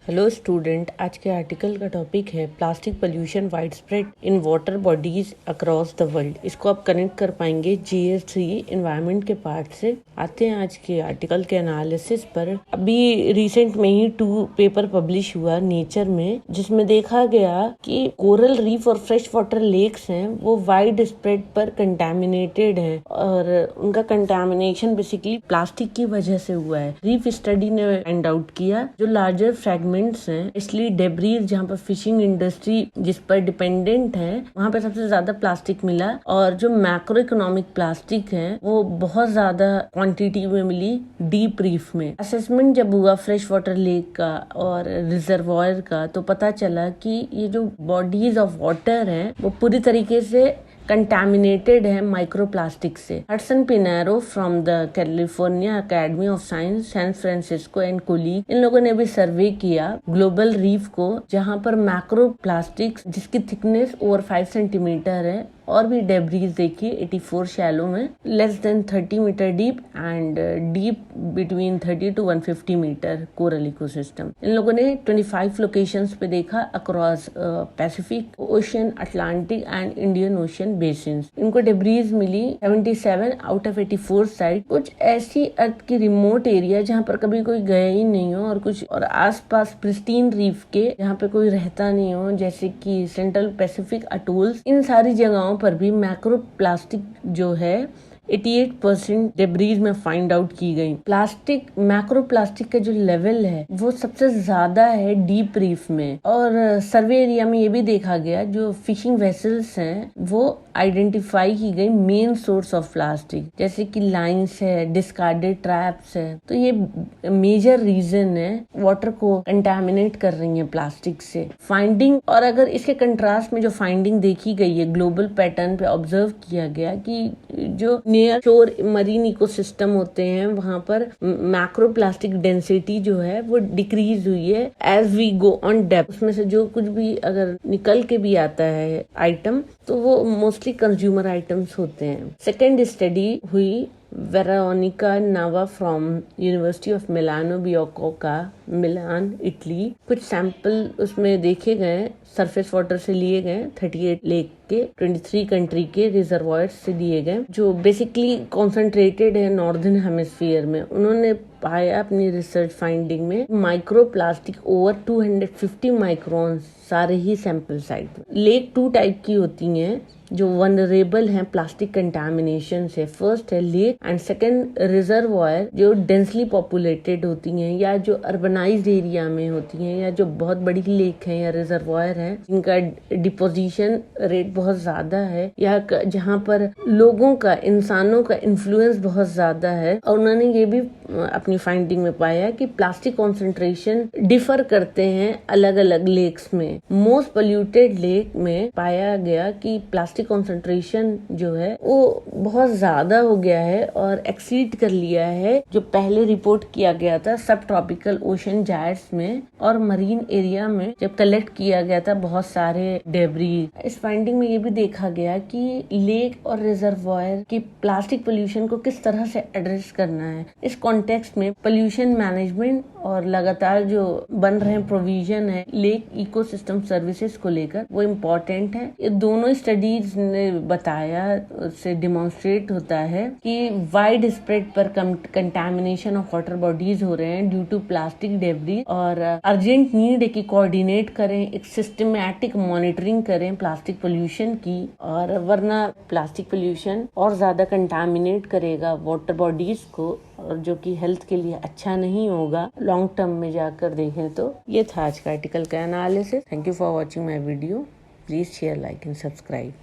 Hello student, आज के article का टॉपिक है plastic pollution wide spread in water bodies across the world. इसको आप कनेक्ट कर पाएंगे GS3 एनवायरनमेंट के पार्ट से। आते हैं आज के आर्टिकल के एनालिसिस पर। अभी रिसेंट में ही 2 पेपर पब्लिश हुआ नेचर में, जिसमें देखा गया कि कोरल रीफ और फ्रेश वाटर लेक्स हैं वो वाइड स्प्रेड पर कंटेमिनेटेड हैं और उनका कंटेमिनेशन बेसिकली प्लास्टिक की वजह से हुआ है। रीफ स्टडी ने फाइंड आउट किया जो लार्जर फ्रैगमेंट्स हैं, इसलिए डेब्रीज जहाँ पर फिशिंग इंडस्ट्री जिस पर डिपेंडेंट है वहाँ पे सबसे ज्यादा प्लास्टिक मिला, और जो मैक्रो इकोनॉमिक प्लास्टिक है वो बहुत ज्यादा क्वांटिटी में मिली डीप रीफ में। असेसमेंट जब हुआ फ्रेश वाटर लेक का और रिजर्वॉयर का, तो पता चला कि ये जो बॉडीज ऑफ वाटर हैं वो पूरी तरीके से कंटामिनेटेड है माइक्रोप्लास्टिक से। Hudson Pinero from the California Academy of Science San Francisco and colleague, इन लोगों ने भी सर्वे किया ग्लोबल रीफ को, जहां पर मैक्रोप्लास्टिक्स जिसकी थिकनेस ओवर 5 सेंटीमीटर है, और भी डेब्रीज देखिए 84 शैलो में, less than 30 meter deep and deep between 30 to 150 meter coral ecosystem. इन लोगों ने 25 लोकेशंस पे देखा across Pacific Ocean, Atlantic and Indian Ocean basins. इनको डेब्रीज मिली 77 आउट ऑफ 84 साइट। कुछ ऐसी अर्थ की रिमोट एरिया जहाँ पर कभी कोई गया ही नहीं हो, और कुछ और आसपास प्रिस्टीन रीफ के जहाँ पे कोई रहता नहीं हो, जैसे कि सेंट्रल पैसिफिक अटोल्स। इन सारी जगहों पर भी मैक्रो प्लास्टिक जो है 88% डेब्रीज में फाइंड आउट की गई। प्लास्टिक मैक्रो प्लास्टिक का जो लेवल है वो सबसे ज्यादा है डीप रीफ में, और सर्वे एरिया में ये भी देखा गया जो फिशिंग वेसल्स हैं वो आइडेंटिफाई की गई मेन सोर्स ऑफ प्लास्टिक, जैसे कि लाइन्स है, डिस्कार्डेड ट्रैप्स है। तो ये मेजर रीजन है वाटर को कंटामिनेट कर रही है प्लास्टिक से। फाइंडिंग, और अगर इसके कंट्रास्ट में जो फाइंडिंग देखी गई है ग्लोबल पैटर्न पे ऑब्जर्व किया गया कि जो नियर शोर मरीन इकोसिस्टम होते हैं वहां पर मैक्रो प्लास्टिक डेंसिटी जो है वो डिक्रीज हुई है as we go on depth. उसमें से जो कुछ भी अगर निकल के भी आता है आइटम, तो वो मोस्टली कंज्यूमर आइटम्स होते हैं। सेकेंड स्टडी हुई Veronica Nava from University of Milano Bicocca, Milan, Italy. कुछ सैंपल उसमें देखे गए, सरफेस वाटर से लिए गए 38 लेक के 23 कंट्री के रिजर्वॉयर्स से लिए गए, जो बेसिकली कॉन्सेंट्रेटेड है नॉर्दर्न हेमिस्फीयर में। उन्होंने पाया अपनी रिसर्च फाइंडिंग में माइक्रो प्लास्टिक ओवर 250 माइक्रोन सारे ही सैंपल साइट में। लेक 2 टाइप की होती हैं जो वनरेबल हैं प्लास्टिक कंटामिनेशन से। फर्स्ट है लेक एंड सेकंड रिजर्वॉयर जो डेंसली पॉपुलेटेड होती हैं या जो अर्बनाइज्ड एरिया में होती हैं, या जो बहुत बड़ी लेक है या रिजर्वॉयर है जिनका डिपोजिशन रेट बहुत ज्यादा है, या जहाँ पर लोगों का, इंसानों का इन्फ्लुएंस बहुत ज्यादा है। और उन्होंने ये भी अपनी फाइंडिंग में पाया कि प्लास्टिक कॉन्सेंट्रेशन डिफर करते हैं अलग अलग लेक्स में। मोस्ट पोल्यूटेड लेक में पाया गया कि प्लास्टिक कॉन्सेंट्रेशन जो है वो बहुत ज्यादा हो गया है और एक्सीड कर लिया है जो पहले रिपोर्ट किया गया था सब ट्रॉपिकल ओशन जायर्स में और मरीन एरिया में जब कलेक्ट किया गया था बहुत सारे डेब्रीज। इस फाइंडिंग में ये भी देखा गया कि लेक और रिजर्वॉयर की प्लास्टिक पोल्यूशन को किस तरह से एड्रेस करना है। इस कॉन्टेक्स्ट में पोल्यूशन मैनेजमेंट और लगातार जो बन रहे प्रोविजन है लेक इकोसिस्टम सर्विसेज को लेकर, वो इम्पोर्टेंट है। ये दोनों स्टडीज ने बताया, उससे डिमॉन्स्ट्रेट होता है कि वाइड स्प्रेड पर कंटामिनेशन ऑफ वाटर बॉडीज हो रहे हैं ड्यू टू प्लास्टिक डेब्रीज, और अर्जेंट नीड है कि कोऑर्डिनेट करें, एक सिस्टमैटिक मॉनिटरिंग करें प्लास्टिक पोल्यूशन की, और वरना प्लास्टिक पोल्यूशन और ज्यादा कंटामिनेट करेगा वाटर बॉडीज को, और जो कि हेल्थ के लिए अच्छा नहीं होगा लॉन्ग टर्म में जाकर देखें तो। ये था आज का आर्टिकल का analysis. Thank you for watching my video. Please share, like and subscribe.